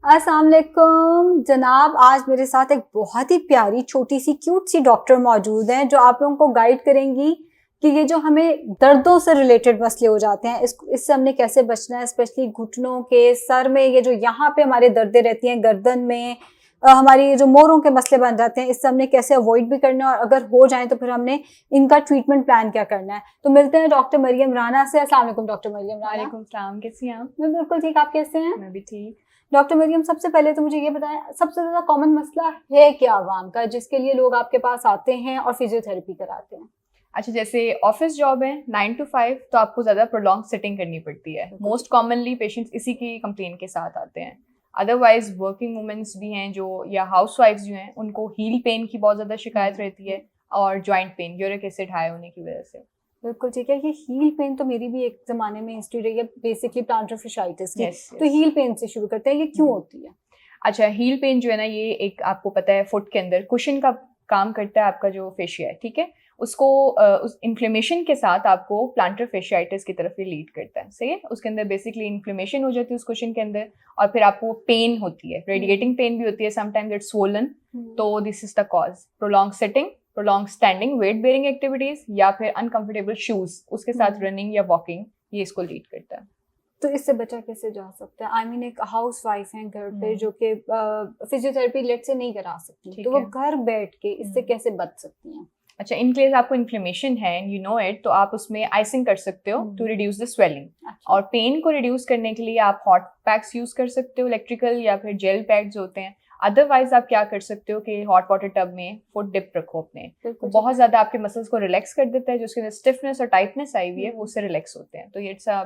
अस्सलाम वालेकुम जनाब, आज मेरे साथ एक बहुत ही प्यारी छोटी सी क्यूट सी डॉक्टर मौजूद हैं जो आप लोगों को गाइड करेंगी कि ये जो हमें दर्दों से रिलेटेड मसले हो जाते हैं इससे हमने कैसे बचना है, स्पेशली घुटनों के, सर में, ये जो यहाँ पे हमारे दर्दें रहती हैं, गर्दन में, हमारी ये जो मोरों के मसले बन जाते हैं, इससे हमने कैसे अवॉइड भी करना है और अगर हो जाए तो फिर हमने इनका ट्रीटमेंट प्लान क्या करना है। तो मिलते हैं डॉक्टर मरियम राना से। अस्सलाम वालेकुम डॉक्टर मरियम राना। वालेकुम सलाम, कैसी हैं आप? मैं बिल्कुल ठीक, आप कैसे हैं? मैं भी ठीक। डॉक्टर मरियम, सबसे पहले तो मुझे ये बताएं, सबसे ज्यादा कॉमन मसला है क्या आवाम का जिसके लिए लोग आपके पास आते हैं और फिजियोथेरेपी कराते हैं? अच्छा, जैसे ऑफिस जॉब है 9 to 5 तो आपको ज़्यादा प्रोलॉन्ग सिटिंग करनी पड़ती है। मोस्ट कॉमनली पेशेंट्स इसी की कंप्लेन के साथ आते हैं। अदरवाइज वर्किंग वुमेन्स भी हैं जो, या हाउस वाइफ्स जो हैं, उनको हील पेन की बहुत ज़्यादा शिकायत रहती है और joint pain, uric acid high होने की वजह से। बिल्कुल ठीक है। ये हील पेन तो मेरी भी एक जमाने में हिस्ट्री रही है, बेसिकली प्लांटर fasciitis की। Yes, तो हील पेन से शुरू करते हैं, ये क्यों होती है? अच्छा, हील पेन जो है ना, ये एक आपको पता है फुट के अंदर कुशन का काम करता है, आपका जो फेशिया है, ठीक है, उसको उस इन्फ्लेमेशन के साथ आपको प्लांटर fasciitis की तरफ ये लीड करता है। सही है, उसके अंदर बेसिकली इन्फ्लेमेशन हो जाती है उस कुशन के अंदर और फिर आपको पेन होती है, रेडिएटिंग पेन भी होती है, समटाइम्स इट्स स्वोलन। तो this is the cause. Prolong sitting, prolong standing, weight bearing activities या फिर अनकंफर्टेबल शूज, उसके साथ रनिंग या वॉकिंग, ये इसको लीड करता है। तो इससे बचा कैसे जा सकता है? आई मीन एक हाउस वाइफ है घर पे जो कि फिजियोथेरेपी लेट से नहीं करा सकती, तो वो घर बैठ के इससे कैसे बच सकती हैं? अच्छा, इन केस आपको इन्फ्लेमेशन है एंड यू नो इट, तो आप उसमें आइसिंग कर सकते हो टू रिड्यूस द स्वेलिंग। और पेन को रिड्यूस करने के लिए आप हॉट पैक्स यूज कर सकते हो, इलेक्ट्रिकल या फिर जेल पैक्स होते हैं। अदरवाइज आप क्या कर सकते हो कि हॉट वाटर टब में फुट डिप रखो अपने, तो बहुत ज्यादा आपके मसल्स को रिलैक्स कर देता है, जो उसके अंदर स्टिफनेस और टाइटनेस आई हुई है वो उससे रिलैक्स होते हैं। तो ये इट्स अ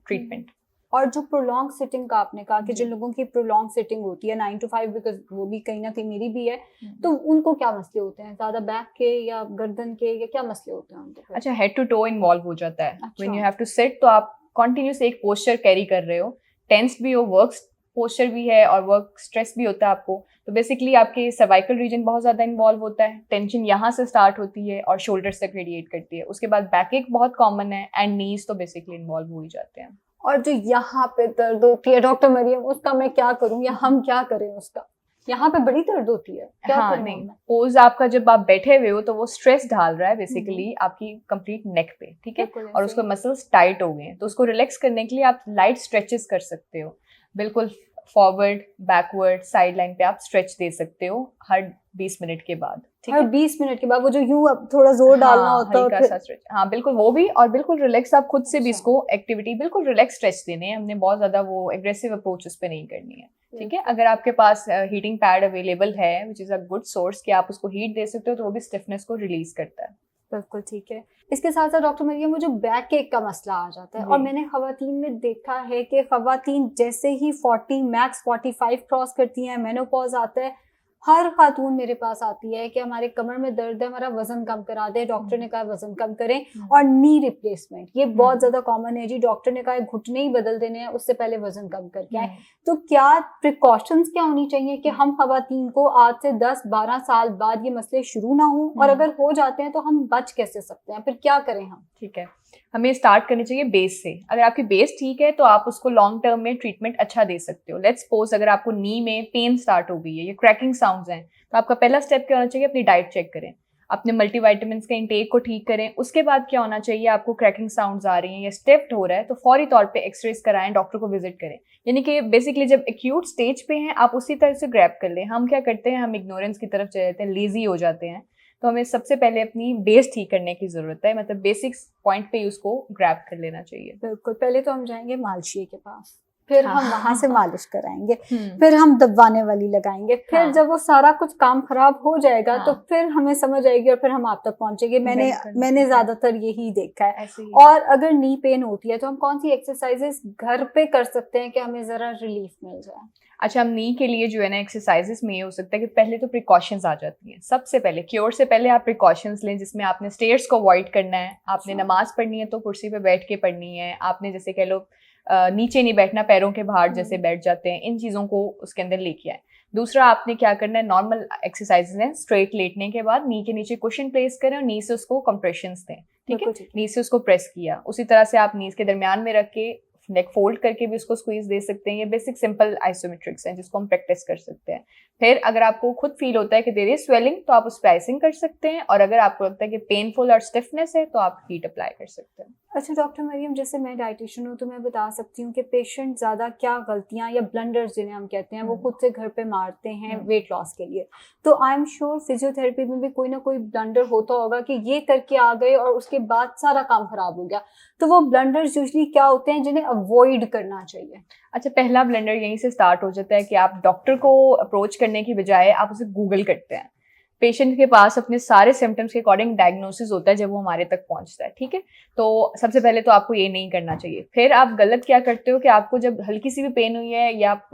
ट्रीटमेंट। और जो प्रोलॉन्ग सिटिंग का आपने कहा कि जिन लोगों की प्रोलॉन्ग सिटिंग होती है 9 to 5, बिकॉज वो भी कहीं ना कहीं मेरी भी है, तो उनको क्या मसले होते हैं? ज्यादा बैक के या गर्दन के, या क्या मसले होते हैं उनको? अच्छा, हेड टू टो इन्वॉल्व हो जाता है। When you have to sit, तो आप कंटिन्यूस एक पोस्चर कैरी कर रहे हो, टेंस्ड भी हो, वर्क पोस्चर भी है और वर्क स्ट्रेस भी होता है आपको। तो बेसिकली आपके सर्वाइकल रीजन बहुत ज़्यादा इन्वॉल्व होता है, टेंशन यहाँ से स्टार्ट होती है और शोल्डर्स तक रेडिएट करती है। उसके बाद बैक एक बहुत कॉमन है एंड नीज तो बेसिकली इन्वॉल्व हो ही जाते हैं। और जो यहाँ पे दर्द होती है डॉक्टर मरियम, उसका मैं क्या करूँ या हम क्या करें उसका? यहाँ पे बड़ी दर्द होती है, क्या हाँ, करूँ? नहीं, पोज आपका जब आप बैठे हुए हो तो वो स्ट्रेस डाल रहा है बेसिकली आपकी कंप्लीट नेक पे, ठीक है, और उसको मसल्स टाइट हो गए हैं, तो उसको रिलैक्स करने के लिए आप लाइट स्ट्रेचेस कर सकते हो। बिल्कुल फॉरवर्ड, बैकवर्ड, साइड लाइन पे आप स्ट्रेच दे सकते हो हर 20 मिनट के बाद। हर 20 मिनट के बाद वो जो यूं अब थोड़ा जोर डालना होता है, हल्का सा स्ट्रेच, हाँ बिल्कुल वो भी, और बिल्कुल रिलैक्स आप खुद से भी इसको एक्टिविटी बिल्कुल रिलैक्स स्ट्रेच देने हैं, हमने बहुत ज्यादा वो एग्रेसिव अप्रोच उस पर नहीं करनी है। ठीक है, अगर आपके पास हीटिंग पैड अवेलेबल है which is a good source कि आप उसको हीट दे सकते हो, तो वो भी स्टिफनेस को रिलीज करता है। बिल्कुल ठीक है। इसके साथ साथ डॉक्टर मरियम, मुझे बैक एक का मसला आ जाता है और मैंने खवातीन में देखा है कि खवातीन जैसे ही 40 मैक्स 45 क्रॉस करती हैं, मेनोपॉज आता है, हर खातून मेरे पास आती है कि हमारे कमर में दर्द है, हमारा वजन कम करा दे, डॉक्टर ने कहा वजन कम करें, और नी रिप्लेसमेंट ये बहुत ज्यादा कॉमन है जी। डॉक्टर ने कहा घुटने ही बदल देने हैं, उससे पहले वजन कम करके आए। तो क्या प्रिकॉशंस क्या होनी चाहिए कि हम खवातीन को आज से 10-12 साल बाद ये मसले शुरू ना हो, और अगर हो जाते हैं तो हम बच कैसे सकते हैं, फिर क्या करें हम? ठीक है, हमें स्टार्ट करनी चाहिए बेस से। अगर आपकी बेस ठीक है तो आप उसको लॉन्ग टर्म में ट्रीटमेंट अच्छा दे सकते हो। लेट्स सपोज अगर आपको नी में पेन स्टार्ट हो गई है, ये क्रैकिंग साउंड्स हैं, तो आपका पहला स्टेप क्या होना चाहिए? अपनी डाइट चेक करें, अपने मल्टीविटामिन्स के इंटेक को ठीक करें। उसके बाद क्या होना चाहिए? आपको क्रैकिंग साउंड्स आ रही हैं या स्टेप्ड हो रहा है तो फौरी तौर पे एक्सरेज कराएं, डॉक्टर को विजिट करें। यानी कि बेसिकली जब एक्यूट स्टेज पे हैं आप उसी तरह से ग्रैब कर लें। हम क्या करते हैं, हम इग्नोरेंस की तरफ चले जाते हैं, लेजी हो जाते हैं। तो हमें सबसे पहले अपनी बेस ठीक करने की जरूरत है, मतलब बेसिक्स पॉइंट पे उसको ग्रैब कर लेना चाहिए। बिल्कुल, पहले तो हम जाएंगे मालशी के पास, फिर हम वहां से मालिश कराएंगे, फिर हम दबाने वाली लगाएंगे, फिर जब वो सारा कुछ काम खराब हो जाएगा तो फिर हमें समझ आएगी और फिर हम आप तक पहुंचेंगे। मैंने ज्यादातर यही देखा है। और अगर नी पेन होती है तो हम कौन सी एक्सरसाइजेस घर पे कर सकते हैं कि हमें जरा रिलीफ मिल जाए? अच्छा, हम नी के लिए जो है ना एक्सरसाइजेस में ये हो सकता है कि पहले तो प्रिकॉशंस आ जाती हैं। सबसे पहले क्योर से पहले आप प्रिकॉशंस लें, जिसमें आपने स्टेयर्स को अवॉइड करना है, आपने नमाज पढ़नी है तो कुर्सी पे बैठ के पढ़नी है, आपने जैसे कह लो नीचे नहीं बैठना, पैरों के बाहर जैसे बैठ जाते हैं, इन चीज़ों को उसके अंदर लेके आए। दूसरा आपने क्या करना है, नॉर्मल एक्सरसाइजेज हैं, स्ट्रेट लेटने के बाद नी के नीचे कुशन प्लेस करें और नी से उसको कंप्रेशंस दें। ठीक है, नी से उसको प्रेस किया, उसी तरह से आप नीज के दरमियान में रख के नेक फोल्ड करके भी उसको स्क्वीज दे सकते हैं। ये बेसिक सिंपल आइसोमेट्रिक्स हैं जिसको हम प्रैक्टिस कर सकते हैं। फिर अगर आपको खुद फील होता है कि देर इज स्वेलिंग तो आप उस पर आइसिंग कर सकते हैं, और अगर आपको लगता है कि पेनफुल और स्टिफनेस है तो आप हीट अप्लाई कर सकते हैं। अच्छा डॉक्टर मरियम, जैसे मैं डाइटिशियन हूँ तो मैं बता सकती हूँ कि पेशेंट ज़्यादा क्या गलतियाँ या ब्लंडर्स जिन्हें हम कहते हैं वो खुद से घर पे मारते हैं वेट लॉस के लिए, तो आई एम श्योर फिजियोथेरेपी में भी कोई ना कोई ब्लंडर होता होगा कि ये करके आ गए और उसके बाद सारा काम खराब हो गया, तो वो ब्लंडर्स यूजली क्या होते हैं जिन्हें अवॉइड करना चाहिए? अच्छा, पहला ब्लंडर यहीं से स्टार्ट हो जाता है कि आप डॉक्टर को अप्रोच करने की बजाय आप उसे गूगल करते हैं। पेशेंट के पास अपने सारे सिम्टम्स के अकॉर्डिंग डायग्नोसिस होता है जब वो हमारे तक पहुंचता है, ठीक है। तो सबसे पहले तो आपको ये नहीं करना चाहिए। फिर आप गलत क्या करते हो कि आपको जब हल्की सी भी पेन हुई है या आप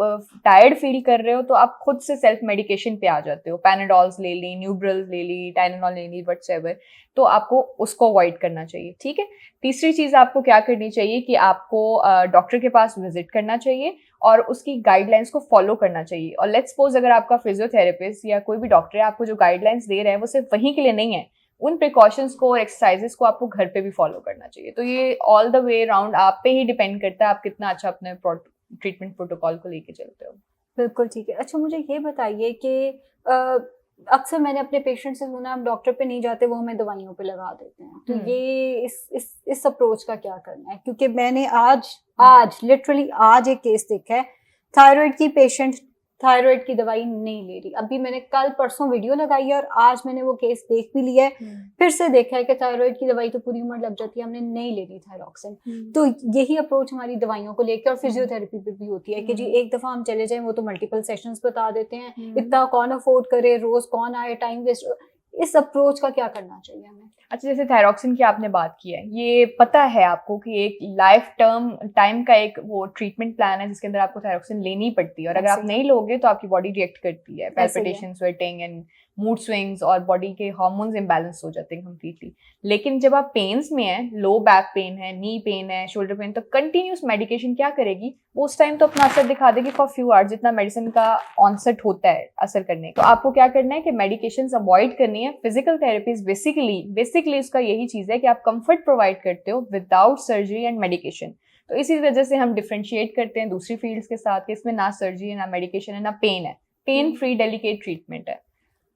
टायर्ड फील कर रहे हो तो आप खुद से सेल्फ मेडिकेशन पे आ जाते हो। पैनाडॉल्स ले ली, न्यूब्रल्स ले ली, टाइलेनॉल ले ली, व्हाटएवर, तो आपको उसको अवॉइड करना चाहिए, ठीक है। तीसरी चीज आपको क्या करनी चाहिए कि आपको डॉक्टर के पास विजिट करना चाहिए और उसकी गाइडलाइंस को फॉलो करना चाहिए। और लेट्स सपोज अगर आपका फिजियोथेरेपिस्ट या कोई भी डॉक्टर है आपको जो गाइडलाइंस दे रहा है वो सिर्फ वहीं के लिए नहीं है, उन प्रिकॉशंस को और एक्सरसाइजेस को आपको घर पे भी फॉलो करना चाहिए। तो ये ऑल द वे अराउंड आप पे ही डिपेंड करता है आप कितना अच्छा अपने ट्रीटमेंट प्रोटोकॉल को लेके चलते हो। बिल्कुल ठीक है। अच्छा मुझे ये बताइए कि अक्सर मैंने अपने पेशेंट से सुना हम डॉक्टर पे नहीं जाते, वो हमें दवाइयों पे लगा देते हैं, तो ये इस अप्रोच का क्या करना है? क्योंकि मैंने आज लिटरली आज एक केस देखा है, थायराइड की पेशेंट थायराइड की दवाई नहीं ले रही। अभी मैंने कल परसों वीडियो लगाई है और आज मैंने वो केस देख भी लिया है, फिर से देखा है कि थायराइड की दवाई तो पूरी उम्र लग जाती है, हमने नहीं लेनी थायरॉक्सिन। तो यही अप्रोच हमारी दवाइयों को लेकर और फिजियोथेरेपी पे भी होती है कि जी एक दफा हम चले जाएं वो तो मल्टीपल सेशंस बता देते हैं, इतना कौन अफोर्ड करे, रोज कौन आए, टाइम वेस्ट। इस अप्रोच का क्या करना चाहिए हमें? अच्छा, जैसे थायरॉक्सिन की आपने बात की है, ये पता है आपको कि एक लाइफ टाइम का एक वो ट्रीटमेंट प्लान है जिसके अंदर आपको थायरॉक्सिन लेनी पड़ती है, और अगर आप नहीं लोगे तो आपकी बॉडी रिएक्ट करती है, palpitation, sweating and mood swings, और बॉडी के हार्मोन्स इम्बैलेंस हो जाते हैं कम्प्लीटली। लेकिन जब आप पेन्स में हैं, लो बैक पेन है, नी पेन है, शोल्डर पेन, तो कंटिन्यूस मेडिकेशन क्या करेगी, वो उस टाइम तो अपना असर दिखा देगी फॉर फ्यू आवर्स, जितना मेडिसिन का ऑनसेट होता है असर करने का। तो आपको क्या करना है कि मेडिकेशन अवॉइड करनी है। फिजिकल थेरेपी बेसिकली उसका यही चीज है कि आप कंफर्ट प्रोवाइड करते हो विदाउट सर्जरी एंड मेडिकेशन। तो इसी वजह से हम डिफरेंशिएट करते हैं दूसरी फील्ड्स के साथ कि इसमें ना सर्जरी है, ना मेडिकेशन है, ना पेन है, पेन फ्री डेलिकेट ट्रीटमेंट है।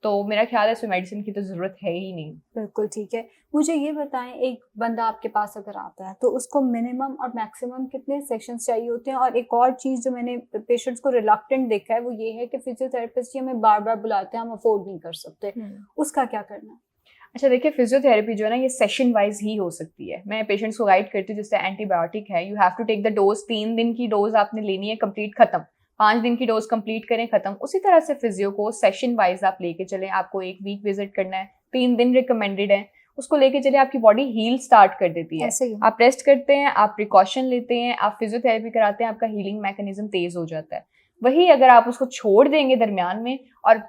तो मेरा ख्याल है इसमें मेडिसिन की तो जरूरत है ही नहीं। बिल्कुल ठीक है। मुझे ये बताएं, एक बंदा आपके पास अगर आता है तो उसको मिनिमम और मैक्सिमम कितने सेशंस चाहिए होते हैं? और एक और चीज जो मैंने पेशेंट्स को रिलक्टेंट देखा है वो ये है कि फिजियोथेरेपिस्ट हमें बार बार बुलाते हैं, हम अफोर्ड नहीं कर सकते, उसका क्या करना है? अच्छा देखिए, फिजियोथेरेपी जो है ना ये सेशन वाइज ही हो सकती है। मैं पेशेंट्स को गाइड करती हूँ, जैसे एंटीबायोटिक है, you have to take the dose, 3 दिन की डोज आपने लेनी है, कंप्लीट खत्म, 5 दिन की डोज कंप्लीट करें, खत्म। उसी तरह से फिजियो को सेशन वाइज आप लेके चलें। आपको 1 वीक विजिट करना है, 3 दिन रिकमेंडेड है, उसको लेके चले, आपकी बॉडी हील स्टार्ट कर देती है। आप रेस्ट करते हैं, आप प्रिकॉशन लेते हैं, आप फिजियोथेरेपी कराते हैं, आपका हीलिंग मैकेनिज्म तेज हो जाता है। वही अगर आप उसको छोड़ देंगे दरमियान में और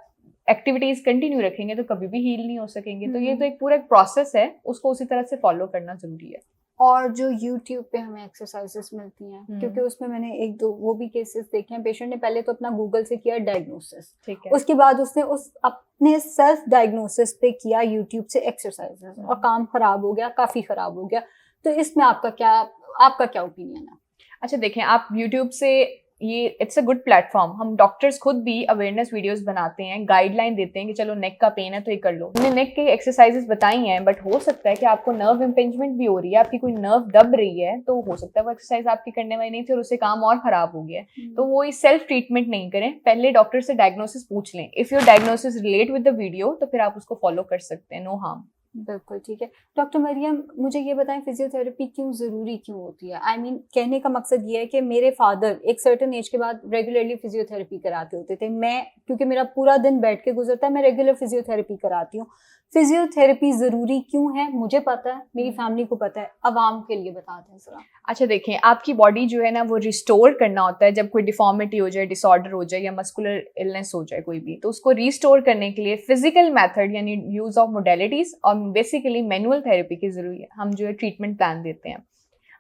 एक्टिविटीज कंटिन्यू रखेंगे तो कभी भी हील नहीं हो सकेंगे। तो ये तो एक पूरा प्रोसेस है, उसको उसी तरह से फॉलो करना जरूरी है। और जो YouTube पे हमें एक्सरसाइजेस मिलती हैं, क्योंकि उसमें मैंने 1-2 वो भी केसेस देखे हैं, पेशेंट ने पहले तो अपना गूगल से किया डायग्नोसिस, ठीक है, उसके बाद उसने उस अपने सेल्फ डायग्नोसिस पे किया YouTube से एक्सरसाइजेस और काम खराब हो गया, काफी खराब हो गया। तो इसमें आपका क्या ओपिनियन है? अच्छा देखें, आप YouTube से ये इट्स अ गुड प्लेटफॉर्म। हम डॉक्टर्स खुद भी अवेयरनेस वीडियोस बनाते हैं, गाइडलाइन देते हैं कि चलो नेक का पेन है तो ये कर लो। हमने नेक के एक्सरसाइजेस बताई हैं, बट हो सकता है कि आपको नर्व इम्पिंजमेंट भी हो रही है, आपकी कोई नर्व दब रही है, तो हो सकता है वो एक्सरसाइज आपकी करने वाली नहीं थी और उससे काम और खराब हो गया। तो वो सेल्फ ट्रीटमेंट नहीं करें, पहले डॉक्टर से डायग्नोसिस पूछ लें। If your diagnosis relate with the video तो फिर आप उसको फॉलो कर सकते हैं, नो हार्म। बिल्कुल ठीक है। डॉक्टर मरियम, मुझे ये बताएं फिजियोथेरेपी ज़रूरी क्यों होती है? आई मीन कहने का मकसद ये है कि मेरे फादर एक सर्टेन एज के बाद रेगुलरली फिजियोथेरेपी कराते होते थे। मैं, क्योंकि मेरा पूरा दिन बैठ के गुजरता है, मैं रेगुलर फिजियोथेरेपी कराती हूँ। फिजियोथेरेपी ज़रूरी क्यों है? मुझे पता है, मेरी फैमिली को पता है, अवाम के लिए बता दें ज़रा। अच्छा देखें, आपकी बॉडी जो है ना वो रिस्टोर करना होता है जब कोई डिफॉर्मिटी हो जाए, डिसऑर्डर हो जाए या मस्कुलर इलनेस हो जाए कोई भी, तो उसको रिस्टोर करने के लिए फिजिकल मेथड यानी यूज ऑफ मोडेलिटीज और बेसिकली मैनुअल थेरेपी की जरूरी है। हम जो है ट्रीटमेंट प्लान देते हैं।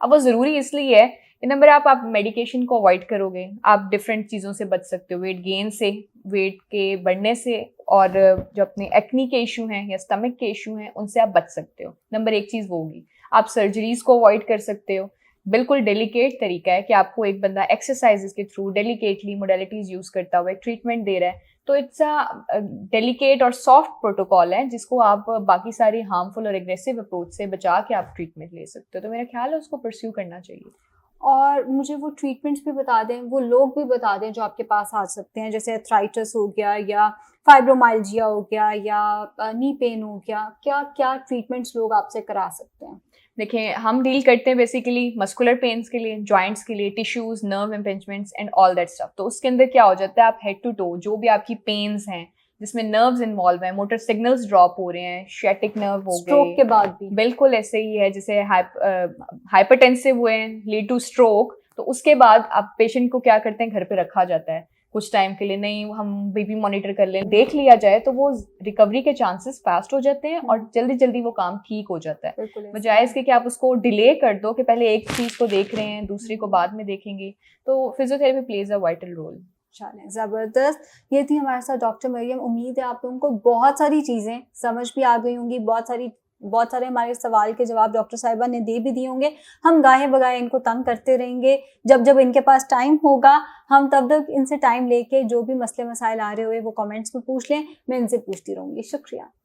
अब वो ज़रूरी इसलिए है, नंबर आप मेडिकेशन को अवॉइड करोगे, आप डिफरेंट चीज़ों से बच सकते हो, वेट गेन से, वेट के बढ़ने से, और जो अपने एक्नी के इशू हैं या स्टमक के इशू हैं उनसे आप बच सकते हो। नंबर 1 चीज़ वो होगी। आप सर्जरीज को अवॉइड कर सकते हो, बिल्कुल डेलिकेट तरीका है कि आपको एक बंदा एक्सरसाइजेस के थ्रू डेलिकेटली मोडेलिटीज यूज करता हुआ एक ट्रीटमेंट दे रहा है, तो इट्स अ डेलिकेट और सॉफ्ट प्रोटोकॉल है जिसको आप बाकी सारी हार्मफुल और एग्रेसिव अप्रोच से बचा के आप ट्रीटमेंट ले सकते हो। तो मेरा ख्याल है उसको परस्यू करना चाहिए। और मुझे वो ट्रीटमेंट्स भी बता दें, वो लोग भी बता दें जो आपके पास आ सकते हैं, जैसे अर्थराइटिस हो गया या फाइब्रोमाइल्जिया हो गया या नी पेन हो गया, क्या क्या ट्रीटमेंट्स लोग आपसे करा सकते हैं? देखिए, हम डील करते हैं बेसिकली मस्कुलर पेन्स के लिए, जॉइंट्स के लिए, tissues, nerve impingements and all that stuff. तो उसके अंदर क्या हो जाता है, आप हेड टू टो जो भी आपकी पेन्स हैं जिसमें नर्व्स इन्वॉल्व हैं, मोटर सिग्नल्स ड्रॉप हो रहे हैं, शेटिक नर्व हो स्ट्रोक गए, के बाद भी बिल्कुल ऐसे ही है जैसे हाइपरटेंसिव हुए हैं लीड टू स्ट्रोक, तो उसके बाद आप पेशेंट को क्या करते हैं, घर पे रखा जाता है कुछ टाइम के लिए, नहीं हम बीपी मॉनिटर कर लें, देख लिया जाए, तो वो रिकवरी के चांसेस फास्ट हो जाते हैं और जल्दी जल्दी वो काम ठीक हो जाता है। बिल्कुल ऐसे बजाय इसके कि आप उसको डिले कर दो कि पहले एक चीज को देख रहे हैं दूसरी को बाद में देखेंगे, तो physiotherapy plays a vital role. चलें, ज़बरदस्त। ये थी हमारे साथ डॉक्टर मरियम। उम्मीद है आप लोगों को बहुत सारी चीज़ें समझ भी आ गई होंगी, बहुत सारे हमारे सवाल के जवाब डॉक्टर साहिबा ने दे भी दिए होंगे। हम गाहे बगाए इनको तंग करते रहेंगे, जब जब इनके पास टाइम होगा हम तब तक इनसे टाइम लेके जो भी मसले मसाइल आ रहे हुए वो कमेंट्स में पूछ लें, मैं इनसे पूछती रहूँगी। शुक्रिया।